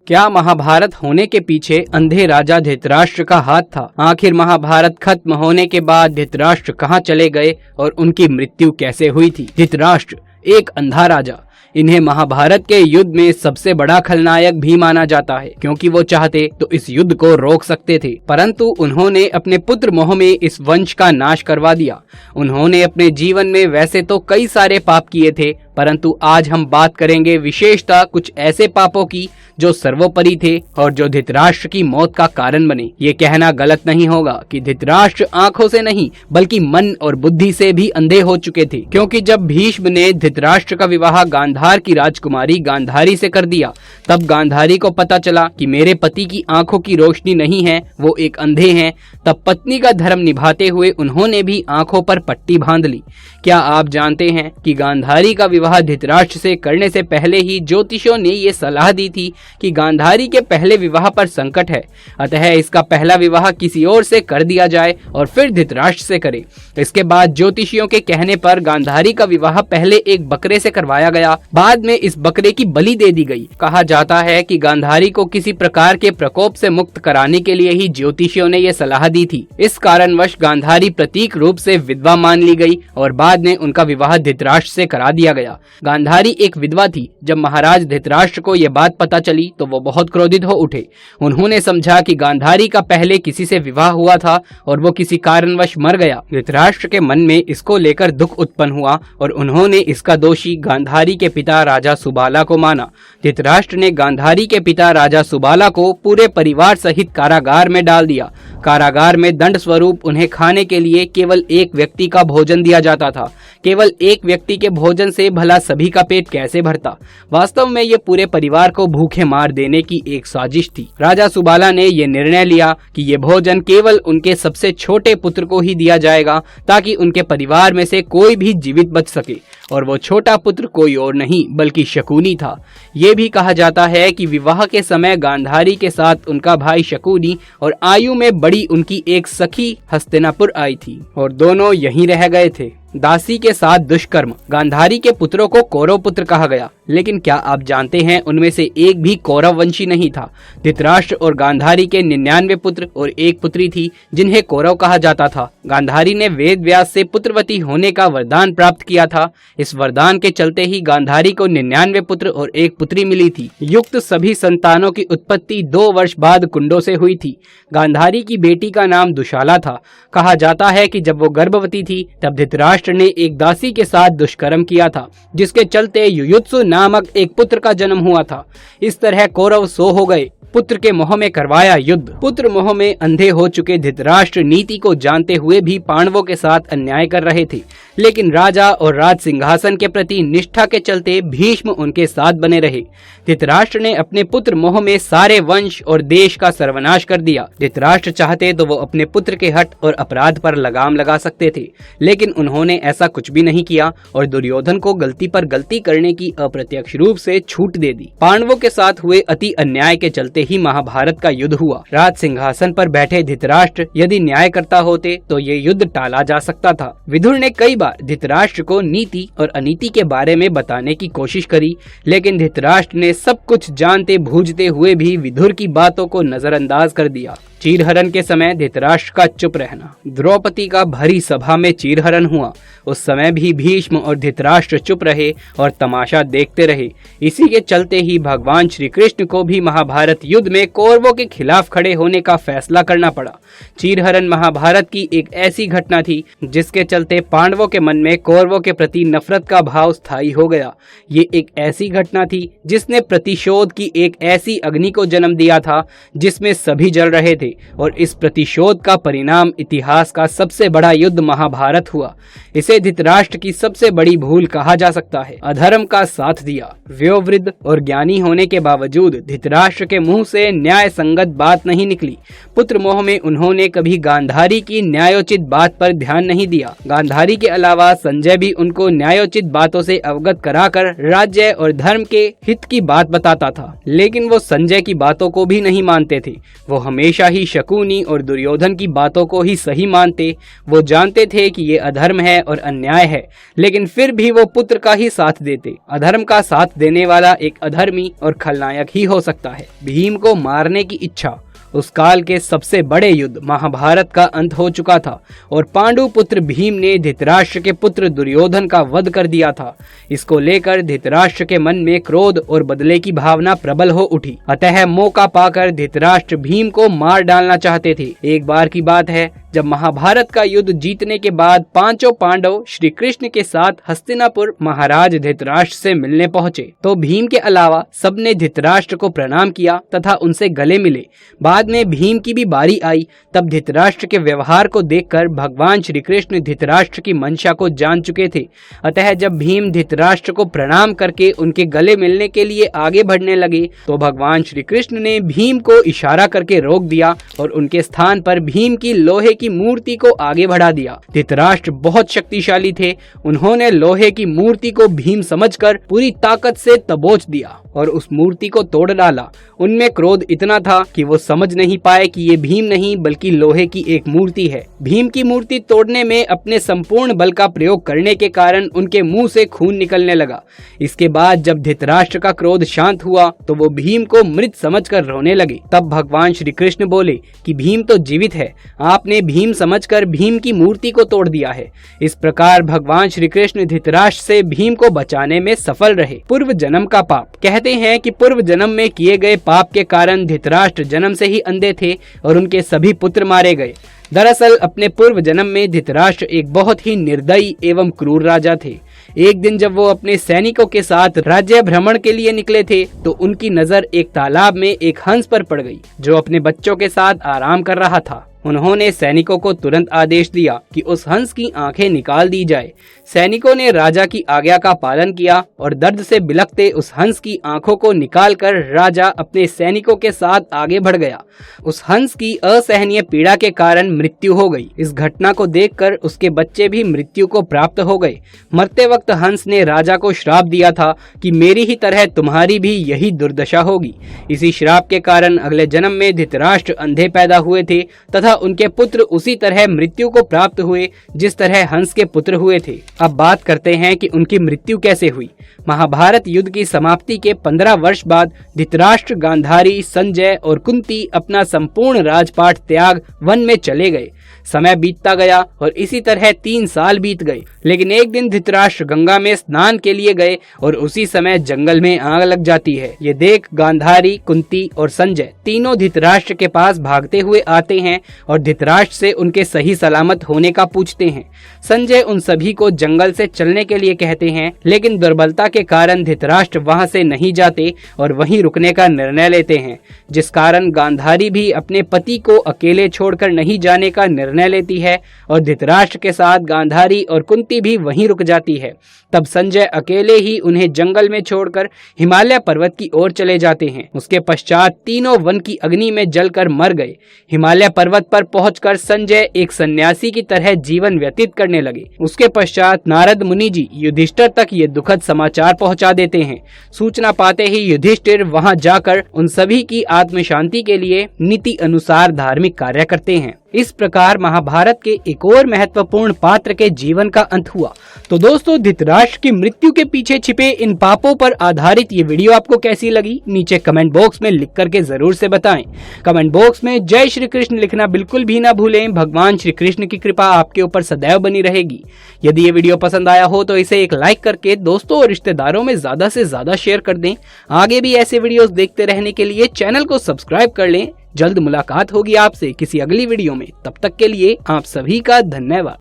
क्या महाभारत होने के पीछे अंधे राजा धृतराष्ट्र का हाथ था? आखिर महाभारत खत्म होने के बाद धृतराष्ट्र कहाँ चले गए और उनकी मृत्यु कैसे हुई थी? धृतराष्ट्र एक अंधा राजा, इन्हें महाभारत के युद्ध में सबसे बड़ा खलनायक भी माना जाता है, क्योंकि वो चाहते तो इस युद्ध को रोक सकते थे, परंतु उन्होंने अपने पुत्र मोह में इस वंश का नाश करवा दिया। उन्होंने अपने जीवन में वैसे तो कई सारे पाप किए थे, परंतु आज हम बात करेंगे विशेषता कुछ ऐसे पापों की जो सर्वोपरि थे और जो धृतराष्ट्र की मौत का कारण बने। ये कहना गलत नहीं होगा कि धृतराष्ट्र आंखों से नहीं बल्कि मन और बुद्धि से भी अंधे हो चुके थे, क्योंकि जब भीष्म ने धृतराष्ट्र का विवाह गांधार की राजकुमारी गांधारी से कर दिया, तब गांधारी को पता चला कि मेरे पति की आंखों की रोशनी नहीं है, वो एक अंधे हैं। तब पत्नी का धर्म निभाते हुए उन्होंने भी आंखों पर पट्टी बांध ली। क्या आप जानते हैं कि गांधारी का विवाह धृतराष्ट्र से करने से पहले ही ज्योतिषियों ने ये सलाह दी थी कि गांधारी के पहले विवाह पर संकट है, अतः इसका पहला विवाह किसी और से कर दिया जाए और फिर धृतराष्ट्र से करे। इसके बाद ज्योतिषियों के कहने पर गांधारी का विवाह पहले एक बकरे से करवाया गया, बाद में इस बकरे की बलि दे दी गई। कहा जाता है कि गांधारी को किसी प्रकार के प्रकोप से मुक्त कराने के लिए ही ज्योतिषियों ने यह सलाह दी थी। इस कारणवश गांधारी प्रतीक रूप से विधवा मान ली गई और बाद में उनका विवाह धृतराष्ट्र से करा दिया गया। गांधारी एक विधवा थी। जब महाराज धृतराष्ट्र को यह बात पता चली तो वो बहुत क्रोधित हो उठे। उन्होंने समझा कि गांधारी का पहले किसी से विवाह हुआ था और वो किसी कारणवश मर गया। धृतराष्ट्र के मन में इसको लेकर दुख उत्पन्न हुआ और उन्होंने इसका दोषी गांधारी के पिता राजा सुबाला को माना। धृतराष्ट्र ने गांधारी के पिता राजा सुबाला को पूरे परिवार सहित कारागार में डाल दिया। कारागार में दंड स्वरूप उन्हें खाने के लिए केवल एक व्यक्ति का भोजन दिया जाता था। केवल एक व्यक्ति के भोजन से भला सभी का पेट कैसे भरता? वास्तव में ये पूरे परिवार को भूखे मार देने की एक साजिश थी। राजा सुबाला ने ये निर्णय लिया कि ये भोजन केवल उनके सबसे छोटे पुत्र को ही दिया जाएगा, ताकि उनके परिवार में से कोई भी जीवित बच सके, और वो छोटा पुत्र कोई और नहीं बल्कि शकुनी था। ये भी कहा जाता है कि विवाह के समय गांधारी के साथ उनका भाई शकुनी और आयु में बड़ी उनकी एक सखी हस्तिनापुर आई थी और दोनों यहीं रह गए थे। दासी के साथ दुष्कर्म। गांधारी के पुत्रों को कौरव पुत्र कहा गया, लेकिन क्या आप जानते हैं उनमें से एक भी कौरव वंशी नहीं था। धृतराष्ट्र और गांधारी के 99 पुत्र और एक पुत्री थी जिन्हें कौरव कहा जाता था। गांधारी ने वेद व्यास से पुत्रवती होने का वरदान प्राप्त किया था। इस वरदान के चलते ही गांधारी को 99 पुत्र और एक पुत्री मिली थी। युक्त सभी संतानों की उत्पत्ति 2 वर्ष बाद कुंडों से हुई थी। गांधारी की बेटी का नाम दुशाला था। कहा जाता है कि जब वो गर्भवती थी तब धृतराष्ट्र ने एक दासी के साथ दुष्कर्म किया था, जिसके चलते युयुत्सु नामक एक पुत्र का जन्म हुआ था। इस तरह कौरव सो हो गए। पुत्र के मोह में करवाया युद्ध। पुत्र मोह में अंधे हो चुके धृतराष्ट्र नीति को जानते हुए भी पांडवों के साथ अन्याय कर रहे थे, लेकिन राजा और राज सिंहासन के प्रति निष्ठा के चलते भीष्म उनके साथ बने रहे। धृतराष्ट्र ने अपने पुत्र मोह में सारे वंश और देश का सर्वनाश कर दिया। धृतराष्ट्र चाहते तो वो अपने पुत्र के हठ और अपराध पर लगाम लगा सकते थे, लेकिन उन्होंने ऐसा कुछ भी नहीं किया और दुर्योधन को गलती पर गलती करने की अप्रत्यक्ष रूप से छूट दे दी। पांडवों के साथ हुए अति अन्याय के चलते ही महाभारत का युद्ध हुआ। राज सिंहासन पर बैठे धृतराष्ट्र यदि न्याय करता होते तो ये युद्ध टाला जा सकता था। विदुर ने कई बार धृतराष्ट्र को नीति और अनीति के बारे में बताने की कोशिश करी, लेकिन धृतराष्ट्र ने सब कुछ जानते बूझते हुए भी विदुर की बातों को नजरअंदाज कर दिया। चीरहरण के समय धृतराष्ट्र का चुप रहना। द्रौपदी का भरी सभा में चीरहरण हुआ। उस समय भी भीष्म और धृतराष्ट्र चुप रहे और तमाशा देखते रहे। इसी के चलते ही भगवान श्री कृष्ण को भी महाभारत युद्ध में कौरवों के खिलाफ खड़े होने का फैसला करना पड़ा। चीरहरण महाभारत की एक ऐसी घटना थी जिसके चलते पांडवों के मन में कौरवों के प्रति नफरत का भाव स्थायी हो गया। ये एक ऐसी घटना थी जिसने प्रतिशोध की एक ऐसी अग्नि को जन्म दिया था जिसमें सभी जल रहे थे, और इस प्रतिशोध का परिणाम इतिहास का सबसे बड़ा युद्ध महाभारत हुआ। इसे धृतराष्ट्र की सबसे बड़ी भूल कहा जा सकता है। अधर्म का साथ दिया। वयोवृद्ध और ज्ञानी होने के बावजूद धृतराष्ट्र के मुंह से न्याय संगत बात नहीं निकली। पुत्र मोह में उन्होंने कभी गांधारी की न्यायोचित बात पर ध्यान नहीं दिया। गांधारी के अलावा संजय भी उनको न्यायोचित बातों से अवगत कराकर राज्य और धर्म के हित की बात बताता था, लेकिन वो संजय की बातों को भी नहीं मानते थे। वो हमेशा ही शकुनी और दुर्योधन की बातों को ही सही मानते। वो जानते थे कि ये अधर्म है और अन्याय है, लेकिन फिर भी वो पुत्र का ही साथ देते। अधर्म का साथ देने वाला एक अधर्मी और खलनायक ही हो सकता है। भीम को मारने की इच्छा। उस काल के सबसे बड़े युद्ध महाभारत का अंत हो चुका था और पांडु पुत्र भीम ने धृतराष्ट्र के पुत्र दुर्योधन का वध कर दिया था। इसको लेकर धृतराष्ट्र के मन में क्रोध और बदले की भावना प्रबल हो उठी। अतः मौका पाकर धृतराष्ट्र भीम को मार डालना चाहते थे। एक बार की बात है, जब महाभारत का युद्ध जीतने के बाद पांचों पांडव श्री कृष्ण के साथ हस्तिनापुर महाराज धृतराष्ट्र से मिलने पहुंचे, तो भीम के अलावा सबने धृतराष्ट्र को प्रणाम किया तथा उनसे गले मिले। बाद में भीम की भी बारी आई। तब धृतराष्ट्र के व्यवहार को देखकर भगवान श्री कृष्ण धृतराष्ट्र की मंशा को जान चुके थे। अतः जब भीम धृतराष्ट्र को प्रणाम करके उनके गले मिलने के लिए आगे बढ़ने लगे, तो भगवान श्री कृष्ण ने भीम को इशारा करके रोक दिया और उनके स्थान पर भीम की लोहे की मूर्ति को आगे बढ़ा दिया। धृतराष्ट्र बहुत शक्तिशाली थे। उन्होंने लोहे की मूर्ति को भीम समझकर पूरी ताकत से दबोच दिया और उस मूर्ति को तोड़ डाला। उनमें क्रोध इतना था कि वो समझ नहीं पाए कि ये भीम नहीं बल्कि लोहे की एक मूर्ति है। भीम की मूर्ति तोड़ने में अपने संपूर्ण बल का प्रयोग करने के कारण उनके मुंह से खून निकलने लगा। इसके बाद जब धृतराष्ट्र का क्रोध शांत हुआ तो वो भीम को मृत समझकर रोने लगे। तब भगवान श्री कृष्ण बोले कि भीम तो जीवित है, आपने भीम समझकर भीम की मूर्ति को तोड़ दिया है। इस प्रकार भगवान श्री कृष्ण धृतराष्ट्र से भीम को बचाने में सफल रहे। पूर्व जन्म का पाप। कहते हैं कि पूर्व जन्म में किए गए पाप के कारण धृतराष्ट्र जन्म से ही अंधे थे और उनके सभी पुत्र मारे गए। दरअसल अपने पूर्व जन्म में धृतराष्ट्र एक बहुत ही निर्दयी एवं क्रूर राजा थे। एक दिन जब वो अपने सैनिकों के साथ राज्य भ्रमण के लिए निकले थे, तो उनकी नजर एक तालाब में एक हंस पर पड़ गई, जो अपने बच्चों के साथ आराम कर रहा था। उन्होंने सैनिकों को तुरंत आदेश दिया कि उस हंस की आंखें निकाल दी जाए। सैनिकों ने राजा की आज्ञा का पालन किया और दर्द से बिलखते उस हंस की आंखों को निकालकर राजा अपने सैनिकों के साथ आगे बढ़ गया। उस हंस की असहनीय पीड़ा के कारण मृत्यु हो गई। इस घटना को देखकर उसके बच्चे भी मृत्यु को प्राप्त हो गए। मरते वक्त हंस ने राजा को श्राप दिया था कि मेरी ही तरह तुम्हारी भी यही दुर्दशा होगी। इसी श्राप के कारण अगले जन्म में धृतराष्ट्र अंधे पैदा हुए थे तथा उनके पुत्र उसी तरह मृत्यु को प्राप्त हुए जिस तरह हंस के पुत्र हुए थे। अब बात करते हैं कि उनकी मृत्यु कैसे हुई। महाभारत युद्ध की समाप्ति के 15 वर्ष बाद धृतराष्ट्र, गांधारी, संजय और कुंती अपना संपूर्ण राजपाट त्याग वन में चले गए। समय बीतता गया और इसी तरह 3 साल बीत गए। लेकिन एक दिन धृतराष्ट्र गंगा में स्नान के लिए गए और उसी समय जंगल में आग लग जाती है। ये देख गांधारी, कुंती और संजय तीनों धृतराष्ट्र के पास भागते हुए आते हैं और धृतराष्ट्र से उनके सही सलामत होने का पूछते हैं। संजय उन सभी को जंगल से चलने के लिए कहते हैं, लेकिन दुर्बलता के कारण धृतराष्ट्र वहां से नहीं जाते और वहीं रुकने का निर्णय लेते हैं, जिस कारण गांधारी भी अपने पति को अकेले छोड़कर नहीं जाने का निर्णय लेती है और धृतराष्ट्र के साथ गांधारी और कुंती भी वहीं रुक जाती है। तब संजय अकेले ही उन्हें जंगल में छोड़कर हिमालय पर्वत की ओर चले जाते हैं। उसके पश्चात तीनों वन की अग्नि में जलकर मर गए। हिमालय पर्वत पर पहुंचकर संजय एक सन्यासी की तरह जीवन व्यतीत करने लगे। उसके पश्चात नारद मुनि जी युधिष्ठिर तक ये दुखद समाचार पहुंचा देते हैं। सूचना पाते ही युधिष्ठिर वहां जाकर उन सभी की आत्म शांति के लिए नीति अनुसार धार्मिक कार्य करते हैं। इस प्रकार महाभारत के एक और महत्वपूर्ण पात्र के जीवन का अंत हुआ। तो दोस्तों, धृतराष्ट्र की मृत्यु के पीछे छिपे इन पापों पर आधारित ये वीडियो आपको कैसी लगी, नीचे कमेंट बॉक्स में लिख करके जरूर से बताएं। कमेंट बॉक्स में जय श्री कृष्ण लिखना बिल्कुल भी ना भूलें। भगवान श्री कृष्ण की कृपा आपके ऊपर सदैव बनी रहेगी। यदि ये वीडियो पसंद आया हो तो इसे एक लाइक करके दोस्तों और रिश्तेदारों में ज्यादा से ज्यादा शेयर कर दें। आगे भी ऐसे वीडियोस देखते रहने के लिए चैनल को सब्सक्राइब कर लें। जल्द मुलाकात होगी आपसे किसी अगली वीडियो में। तब तक के लिए आप सभी का धन्यवाद।